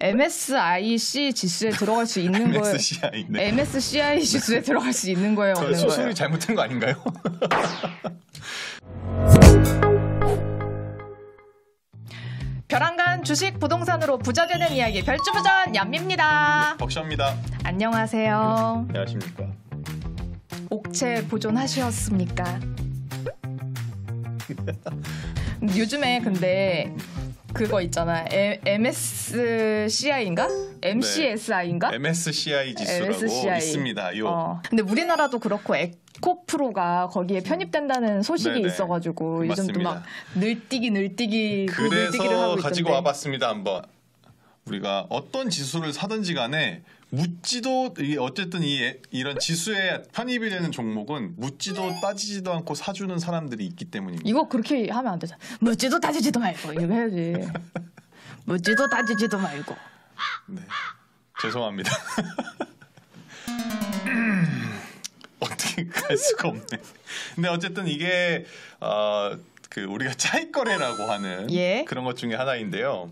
MSIC 지수에 들어갈 수 있는 거예요. MSCI. 네. MSCI 지수에 들어갈 수 있는 거예요, 없는 거예요? 수술이 잘못된 거 아닌가요? 벼랑간 주식 부동산으로 부자 되는 이야기 별주부전 얌미입니다. 벅샤입니다. 안녕하세요. 안녕하십니까. 옥체 보존하셨습니까? 요즘에 근데 그거 있잖아. MSCI인가? MCSI인가? MSCI 지수라고 MSCI. 있습니다. 근데 우리나라도 그렇고 에코프로가 거기에 편입된다는 소식이 네네. 있어가지고 요즘 또 막 늘뛰기 그래서 늘뛰기를 하고 가지고 있던데. 와봤습니다. 한번 우리가 어떤 지수를 사든지 간에 묻지도 어쨌든 이런 지수에 편입이 되는 종목은 묻지도 따지지도 않고 사주는 사람들이 있기 때문입니다. 이거 그렇게 하면 안 되잖아. 묻지도 따지지도 말고 이거 해야지. 묻지도 따지지도 말고. 네, 죄송합니다. 어떻게 갈 수가 없네. 근데 어쨌든 이게 우리가 차익거래라고 하는 그런 것 중에 하나인데요.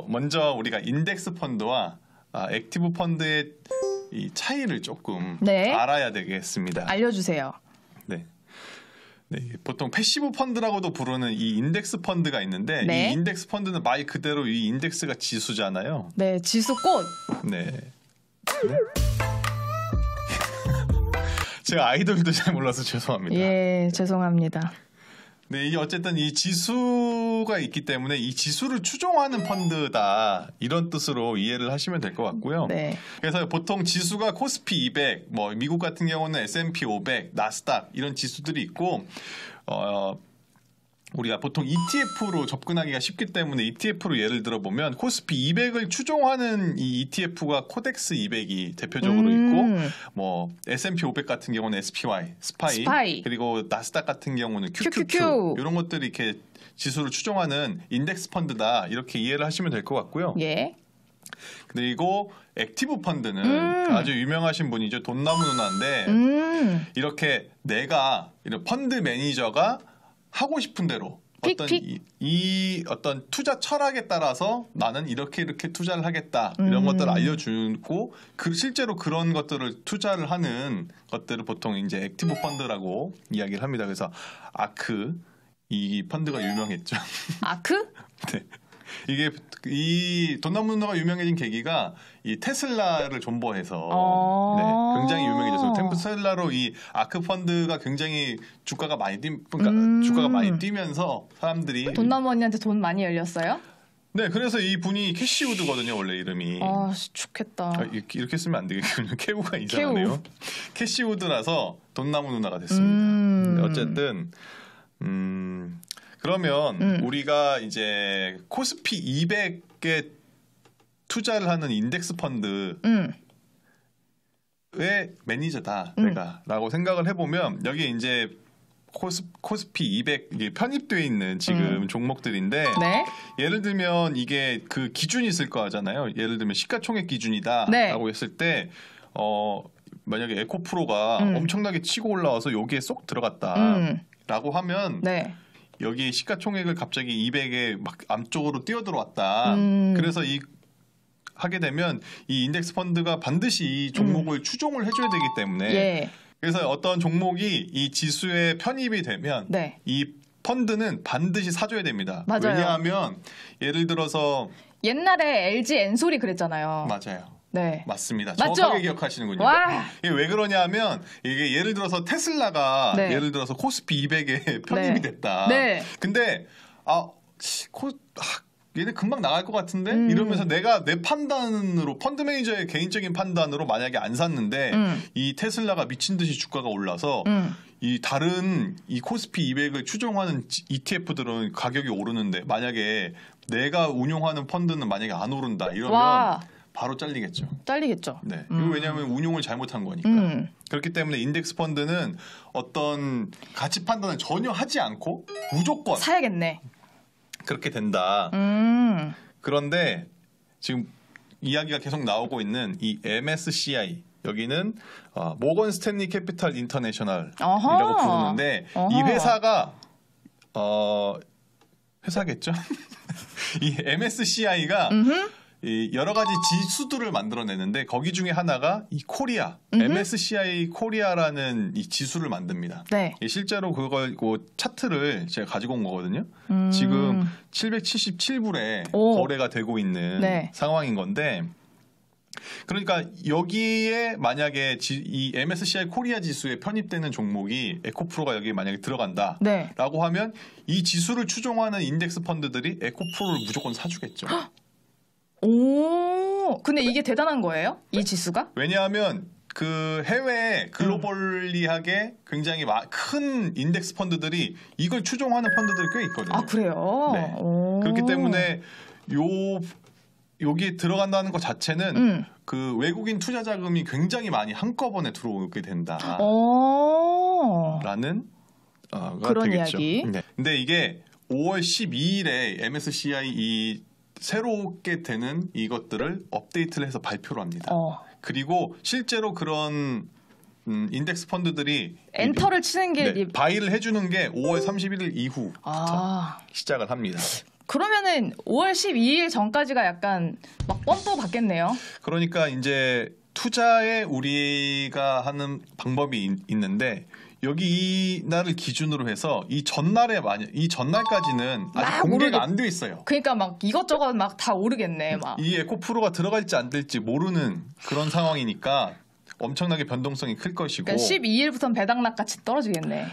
먼저 우리가 인덱스 펀드와 액티브 펀드의 이 차이를 조금 알아야 되겠습니다. 알려주세요. 네. 보통 패시브 펀드라고도 부르는 이 인덱스 펀드가 있는데 이 인덱스 펀드는 말 그대로 이 인덱스가 지수잖아요. 네, 지수꽃. 네. 제가 아이돌도 잘 몰라서 죄송합니다. 예, 죄송합니다. 네, 이게 어쨌든 이 지수가 있기 때문에 이 지수를 추종하는 펀드다 이런 뜻으로 이해를 하시면 될 것 같고요. 네. 그래서 보통 지수가 코스피 200, 뭐 미국 같은 경우는 S&P 500, 나스닥 이런 지수들이 있고 우리가 보통 ETF로 접근하기가 쉽기 때문에 ETF로 예를 들어 보면 코스피 200을 추종하는 이 ETF가 코덱스 200이 대표적으로 있고 뭐 S&P 500 같은 경우는 SPY, 스파이. 그리고 나스닥 같은 경우는 QQQ 이런 것들이 이렇게 지수를 추종하는 인덱스 펀드다 이렇게 이해를 하시면 될 것 같고요. 예. 그리고 액티브 펀드는 아주 유명하신 분이죠. 돈나무 누나인데 이렇게 내가 이런 펀드 매니저가 하고 싶은 대로 어떤 투자 철학에 따라서 나는 이렇게 투자를 하겠다 이런 것들을 알려주고 실제로 그런 것들을 투자를 하는 것들을 보통 이제 액티브 펀드라고 이야기를 합니다. 그래서 아크 이 펀드가 유명했죠. 아크? 네. 이게 이 돈나무 누나가 유명해진 계기가 이 테슬라를 존버해서 굉장히 유명해져서 테슬라로 이 아크 펀드가 굉장히 주가가 많이 뛰면서 사람들이 돈나무 언니한테 돈 많이 열렸어요? 네, 그래서 이 분이 캐시우드거든요, 원래 이름이. 아, 좋겠다. 이렇게 쓰면 안 되겠군요. 캐우가 이상하네요. 캐시우드라서 돈나무 누나가 됐습니다. 어쨌든 그러면 우리가 이제 코스피 200에 투자를 하는 인덱스 펀드의 매니저다 내가라고 생각을 해보면 여기 이제 코스피 200 이게 편입되어 있는 지금 종목들인데 예를 들면 이게 그 기준이 있을 거 하잖아요. 예를 들면 시가총액 기준이다라고 했을 때 만약에 에코프로가 엄청나게 치고 올라와서 여기에 쏙 들어갔다라고 하면 여기 시가총액을 갑자기 200에 막 암쪽으로 뛰어들어왔다. 그래서 하게 되면 이 인덱스 펀드가 반드시 이 종목을 추종을 해줘야 되기 때문에 그래서 어떤 종목이 이 지수에 편입이 되면 이 펀드는 반드시 사줘야 됩니다. 맞아요. 왜냐하면 예를 들어서 옛날에 LG 엔솔이 그랬잖아요. 맞아요. 네. 맞습니다. 맞죠? 정확하게 기억하시는군요. 와. 이게 왜 그러냐면 이게 예를 들어서 테슬라가 예를 들어서 코스피 200에 편입이 됐다. 근데 얘네 금방 나갈 것 같은데 이러면서 내가 내 판단으로 펀드 매니저의 개인적인 판단으로 만약에 안 샀는데 이 테슬라가 미친 듯이 주가가 올라서 이 다른 이 코스피 200을 추종하는 ETF들은 가격이 오르는데 만약에 내가 운용하는 펀드는 만약에 안 오른다 이러면 바로 잘리겠죠. 네. 이거 왜냐하면 운용을 잘못한 거니까. 그렇기 때문에 인덱스 펀드는 어떤 가치 판단을 전혀 하지 않고 무조건 사야겠네. 그렇게 된다. 그런데 지금 이야기가 계속 나오고 있는 이 MSCI 여기는 모건 스탠리 캐피탈 인터내셔널이라고 부르는데 이 회사가 회사겠죠? 이 MSCI가 이 여러 가지 지수들을 만들어내는데 거기 중에 하나가 이 코리아, MSCI 코리아라는 이 지수를 만듭니다. 네. 실제로 그걸 그 차트를 제가 가지고 온 거거든요. 지금 777불에 거래가 되고 있는 네. 상황인 건데 그러니까 여기에 만약에 이 MSCI 코리아 지수에 편입되는 종목이 에코프로가 여기에 만약에 들어간다라고 네. 하면 이 지수를 추종하는 인덱스 펀드들이 에코프로를 무조건 사주겠죠. 오, 근데 이게 대단한 거예요? 이 지수가? 왜냐하면 그 해외 글로벌리하게 굉장히 큰 인덱스 펀드들이 이걸 추종하는 펀드들이 꽤 있거든요. 아, 그래요? 네. 오. 그렇기 때문에 여기에 들어간다는 것 자체는 그 외국인 투자 자금이 굉장히 많이 한꺼번에 들어오게 된다. 라는 그런 되겠죠. 이야기. 네. 근데 이게 5월 12일에 MSCI 이 새롭게 되는 이것들을 업데이트를 해서 발표를 합니다. 그리고 실제로 그런 인덱스 펀드들이 엔터를 치는 게 바이를 해주는 게 5월 31일 이후 시작을 합니다. 그러면은 5월 12일 전까지가 약간 막 뻔뻔 받겠네요. 그러니까 이제 투자에 우리가 하는 방법이 있는데 여기 이 날을 기준으로 해서 이 전날까지는 아직 공개가 안 돼 있어요. 그러니까 막 이것저것 막 다 오르겠네. 막. 이 에코프로가 들어갈지 안 될지 모르는 그런 상황이니까 엄청나게 변동성이 클 것이고. 그러니까 12일부터는 배당락 같이 떨어지겠네.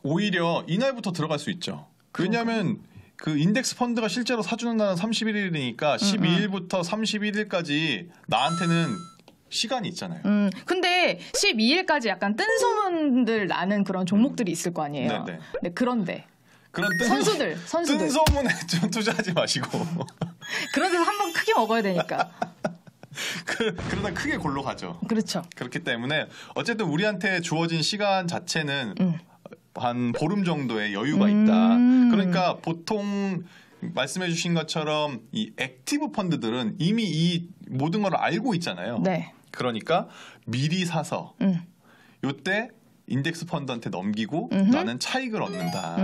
오히려 이날부터 들어갈 수 있죠. 왜냐하면 그 인덱스 펀드가 실제로 사주는 날은 31일이니까 12일부터 31일까지 나한테는 시간이 있잖아요. 근데 12일까지 약간 뜬소문들 나는 그런 종목들이 있을 거 아니에요. 네네. 네, 그런데 그런 선수들 뜬소문에 좀 투자하지 마시고 그런 데서 한번 크게 먹어야 되니까. 그러다 크게 골로 가죠. 그렇죠. 그렇기 때문에 어쨌든 우리한테 주어진 시간 자체는 한 보름 정도의 여유가 있다. 그러니까 보통 말씀해 주신 것처럼 이 액티브 펀드들은 이미 이 모든 걸 알고 있잖아요. 네. 그러니까 미리 사서 요때 인덱스 펀드한테 넘기고 나는 차익을 얻는다.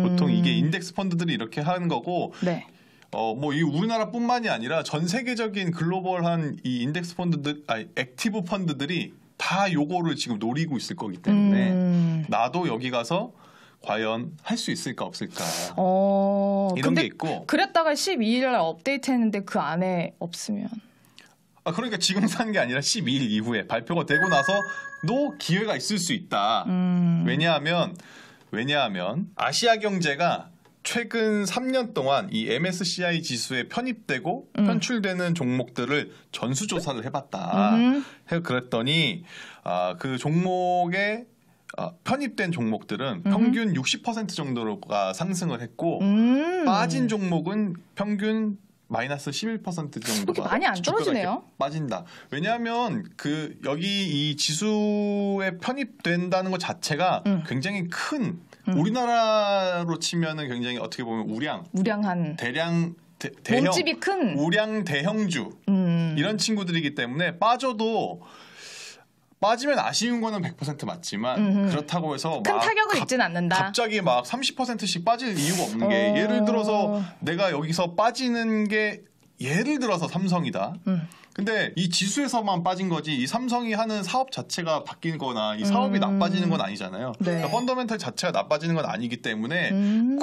보통 이게 인덱스 펀드들이 이렇게 하는 거고 네. 뭐 이 우리나라뿐만이 아니라 전 세계적인 글로벌한 이 인덱스 펀드들, 액티브 펀드들이 다 요거를 지금 노리고 있을 거기 때문에 나도 여기 가서 과연 할 수 있을까 없을까 이런 게 있고. 그랬다가 12일날 업데이트했는데 그 안에 없으면. 그러니까 지금 산 게 아니라 12일 이후에 발표가 되고 나서도 기회가 있을 수 있다. 왜냐하면 아시아 경제가 최근 3년 동안 이 MSCI 지수에 편입되고 편출되는 종목들을 전수조사를 해봤다. 그랬더니 그 종목에 편입된 종목들은 평균 60% 정도가 상승을 했고 빠진 종목은 평균 마이너스 11% 정도가 그렇게 많이 안 떨어지네요. 빠진다. 왜냐하면 그 여기 이 지수에 편입된다는 것 자체가 굉장히 큰 우리나라로 치면은 굉장히 어떻게 보면 우량한 대량 몸집이 큰 우량 대형주 이런 친구들이기 때문에 빠지면 아쉬운 거는 100% 맞지만 그렇다고 해서 큰 타격을 입진 않는다. 갑자기 막 30%씩 빠질 이유가 없는 게 예를 들어서 내가 여기서 빠지는 게 예를 들어서 삼성이다. 근데 이 지수에서만 빠진 거지 이 삼성이 하는 사업 자체가 바뀐 거나 이 사업이 나빠지는 건 아니잖아요. 네. 그러니까 펀더멘털 자체가 나빠지는 건 아니기 때문에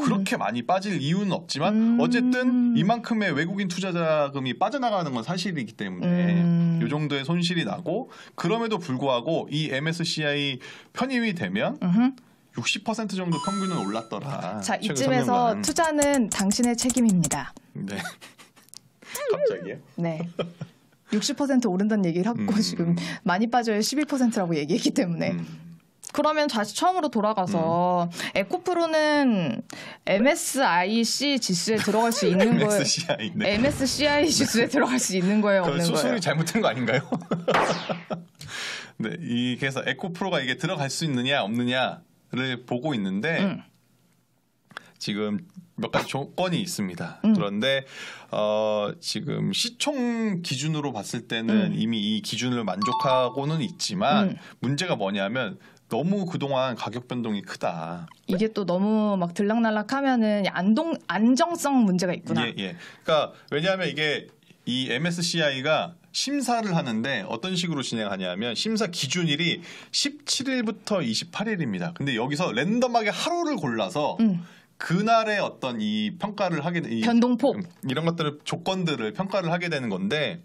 그렇게 많이 빠질 이유는 없지만 어쨌든 이만큼의 외국인 투자 자금이 빠져나가는 건 사실이기 때문에 이 정도의 손실이 나고 그럼에도 불구하고 이 MSCI 편입이 되면 60% 정도 평균은 올랐더라. 자, 이쯤에서 투자는 당신의 책임입니다. 네. 갑자기요? 네. 60% 오른다는 얘기를 하고 지금 많이 빠져야 11%라고 얘기했기 때문에. 그러면 다시 처음으로 돌아가서 에코프로는 MSIC 지수에 들어갈 수 있는 거예요? MSCI, 네. MSCI 지수에 들어갈 수 있는 거예요? 없는 거예요? 수술이 잘못된 거 아닌가요? 네, 그래서 에코프로가 이게 들어갈 수 있느냐 없느냐를 보고 있는데 지금 몇 가지 조건이 있습니다. 그런데 지금 시총 기준으로 봤을 때는 이미 이 기준을 만족하고는 있지만 문제가 뭐냐면 너무 그동안 가격 변동이 크다. 이게 또 너무 막 들락날락하면은 안정성 문제가 있구나. 예. 그러니까 왜냐하면 이게 이 MSCI가 심사를 하는데 어떤 식으로 진행하냐면 심사 기준일이 17일부터 28일입니다. 근데 여기서 랜덤하게 하루를 골라서 그날의 어떤 이 평가를 하게 변동폭 이런 것들을 조건들을 평가를 하게 되는 건데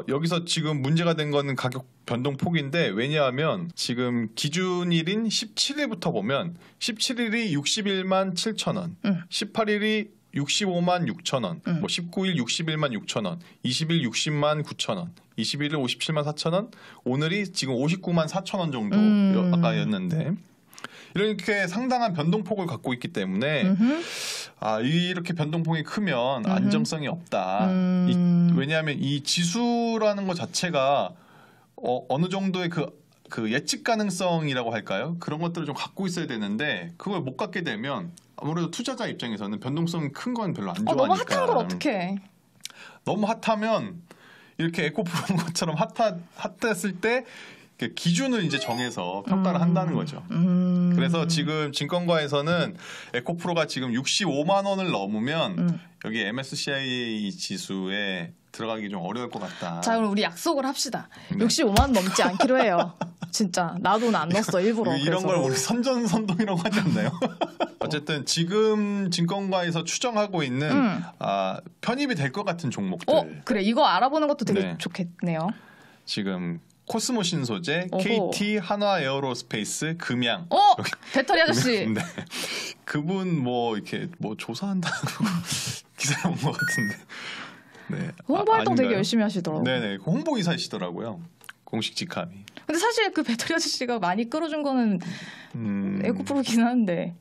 여기서 지금 문제가 된 거는 가격 변동폭인데 왜냐하면 지금 기준일인 17일부터 보면 17일이 61만 7천 원, 18일이 65만 6천 원, 뭐 19일 61만 6천 원, 20일 60만 9천 원, 21일 57만 4천 원, 오늘이 지금 59만 4천 원 정도 아까였는데 이렇게 상당한 변동폭을 갖고 있기 때문에 이렇게 변동폭이 크면 안정성이 없다. 왜냐하면 이 지수라는 것 자체가 어느 정도의 그 예측 가능성이라고 할까요? 그런 것들을 좀 갖고 있어야 되는데 그걸 못 갖게 되면 아무래도 투자자 입장에서는 변동성이 큰 건 별로 안 좋아하니까. 너무 핫한 걸 어떡해. 너무 핫하면 이렇게 에코프로 것처럼 핫했을 때 기준을 이제 정해서 평가를 한다는 거죠. 그래서 지금 증권가에서는 에코프로가 지금 65만 원을 넘으면 여기 MSCI 지수에 들어가기 좀 어려울 것 같다. 자, 그럼 우리 약속을 합시다. 65만 원 넘지 않기로 해요. 진짜 나 돈 안 넣었어 일부러. 이런 걸 우리 선전선동이라고 하지 않나요? 어쨌든 지금 증권가에서 추정하고 있는 편입이 될 것 같은 종목들. 그래 이거 알아보는 것도 되게 좋겠네요. 지금 코스모 신소재, KT, 한화 에어로스페이스, 금양. 배터리 아저씨. 네. 그분 뭐 이렇게 뭐 조사한다고 기사를 본 것 같은데. 네. 홍보 활동 되게 열심히 하시더라고요. 네네. 홍보 이사시더라고요. 공식 직함이. 근데 사실 그 배터리 아저씨가 많이 끌어준 거는 에코프로긴 한데.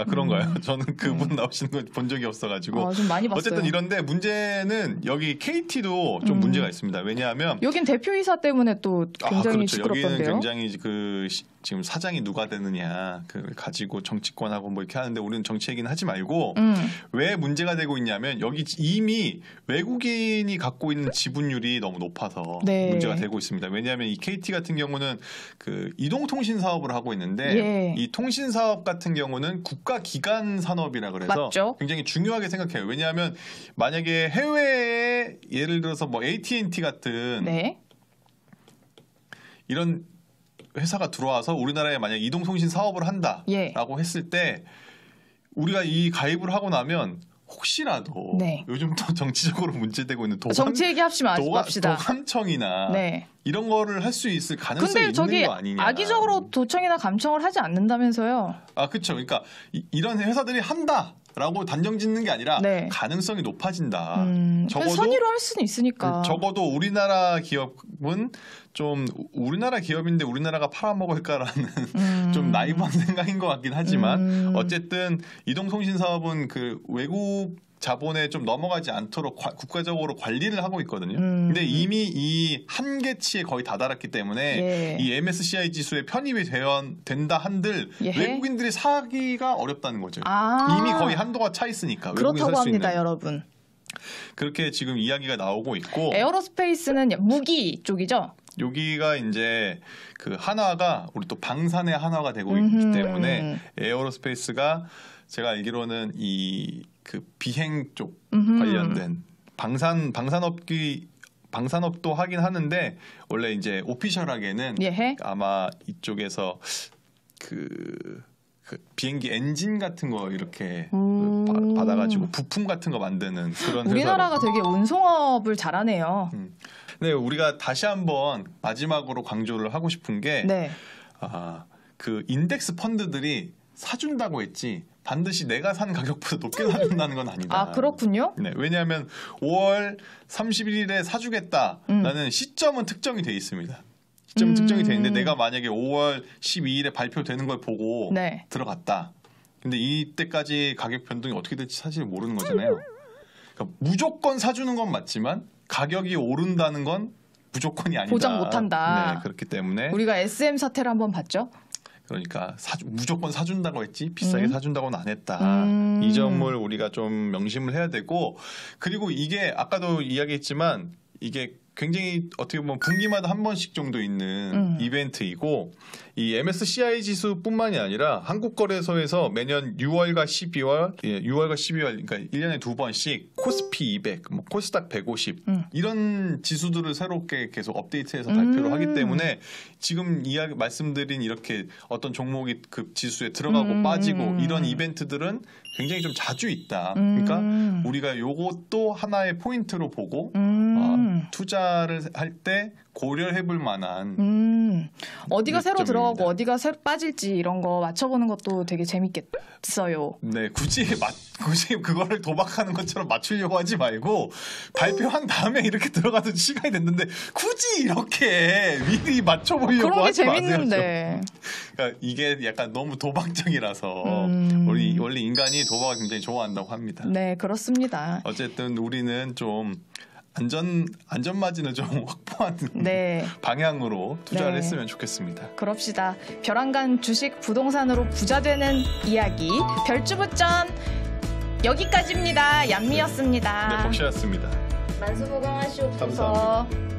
그런가요? 저는 그분 나오시는 거 본 적이 없어가지고. 좀 많이 봤어요. 어쨌든 이런데 문제는 여기 KT도 좀 문제가 있습니다. 왜냐하면 여긴 대표이사 때문에 또 굉장히 그렇죠. 시끄럽던데요. 여기는 굉장히 지금 사장이 누가 되느냐 그 가지고 정치권하고 뭐 이렇게 하는데 우리는 정치 얘기는 하지 말고 왜 문제가 되고 있냐면 여기 이미 외국인이 갖고 있는 지분율이 너무 높아서 문제가 되고 있습니다. 왜냐하면 이 KT 같은 경우는 그 이동통신 사업을 하고 있는데 이 통신 사업 같은 경우는 국가 기관 산업이라 그래서 맞죠? 굉장히 중요하게 생각해요. 왜냐하면 만약에 해외에 예를 들어서 뭐 AT&T 같은 이런 회사가 들어와서 우리나라에 만약 이동통신 사업을 한다라고 했을 때 우리가 이 가입을 하고 나면 혹시라도 요즘 또 정치적으로 문제되고 있는 정치 얘기합시다. 도감청이나 이런 거를 할 수 있을 가능성이 있는 거 아니냐. 근데 저기 악의적으로 도청이나 감청을 하지 않는다면서요. 그렇죠. 그러니까 이런 회사들이 한다라고 단정 짓는 게 아니라 가능성이 높아진다. 적어도 선의로 할 수는 있으니까. 적어도 우리나라 기업은 좀 우리나라 기업인데 우리나라가 팔아먹을까라는 좀 나이브한 생각인 것 같긴 하지만 어쨌든 이동통신 사업은 그 외국 자본에 좀 넘어가지 않도록 국가적으로 관리를 하고 있거든요. 근데 이미 이 한계치에 거의 다다랐기 때문에 이 MSCI 지수에 편입이 된다 한들 외국인들이 사기가 어렵다는 거죠. 이미 거의 한도가 차 있으니까. 그렇다고 합니다, 여러분. 그렇게 지금 이야기가 나오고 있고. 에어로스페이스는 무기 쪽이죠? 여기가 이제 그 한화가 우리 또 방산의 한화가 되고 있기 때문에 에어로스페이스가 제가 알기로는 이 그 비행 쪽 관련된 방산업도 하긴 하는데 원래 이제 오피셜하게는 아마 이쪽에서 그 비행기 엔진 같은 거 이렇게 받아가지고 부품 같은 거 만드는 그런 우리나라가 되게 운송업을 잘하네요. 네, 우리가 다시 한번 마지막으로 강조를 하고 싶은 게 그 인덱스 펀드들이 사준다고 했지 반드시 내가 산 가격보다 높게 사준다는 건 아니다. 그렇군요. 네, 왜냐하면 5월 31일에 사주겠다라는 시점은 특정이 돼 있습니다. 시점 특정이 돼 있는데 내가 만약에 5월 12일에 발표되는 걸 보고 들어갔다. 근데 이때까지 가격 변동이 어떻게 될지 사실 모르는 거잖아요. 그러니까 무조건 사주는 건 맞지만 가격이 오른다는 건 무조건이 아니다. 보장 못한다. 네, 그렇기 때문에 우리가 SM 사태를 한번 봤죠. 그러니까 무조건 사준다고 했지 비싸게 사준다고는 안 했다. 이 점을 우리가 좀 명심을 해야 되고 그리고 이게 아까도 이야기했지만 이게 굉장히 어떻게 보면 분기마다 한 번씩 정도 있는 이벤트이고 이 MSCI 지수뿐만이 아니라 한국거래소에서 매년 6월과 12월 그러니까 1년에 2번씩 코스피 200, 뭐 코스닥 150 이런 지수들을 새롭게 계속 업데이트해서 발표를 하기 때문에 지금 말씀드린 이렇게 어떤 종목이 그 지수에 들어가고 빠지고 이런 이벤트들은 굉장히 좀 자주 있다. 그러니까 우리가 요것도 하나의 포인트로 보고 투자를 할 때 고려해볼 만한 어디가 새로 요점입니다. 들어가고 어디가 새로 빠질지 이런 거 맞춰보는 것도 되게 재밌겠어요. 네, 굳이 그거를 도박하는 것처럼 맞추려고 하지 말고 발표한 다음에 이렇게 들어가도 시간이 됐는데 굳이 이렇게 미리 맞춰보려고 그런 게 하지 재밌는데. 마세요. 그러니까 이게 약간 너무 도박적이라서 원래 인간이 도박을 굉장히 좋아한다고 합니다. 네, 그렇습니다. 어쨌든 우리는 좀 안전 마진을 좀 확보하는 네. 방향으로 투자를 네. 했으면 좋겠습니다. 그럽시다. 벼랑간 주식 부동산으로 부자 되는 이야기 별주부전 여기까지입니다. 얀미였습니다. 네, 복시였습니다. 만수무강하시옵소서. 감사합니다.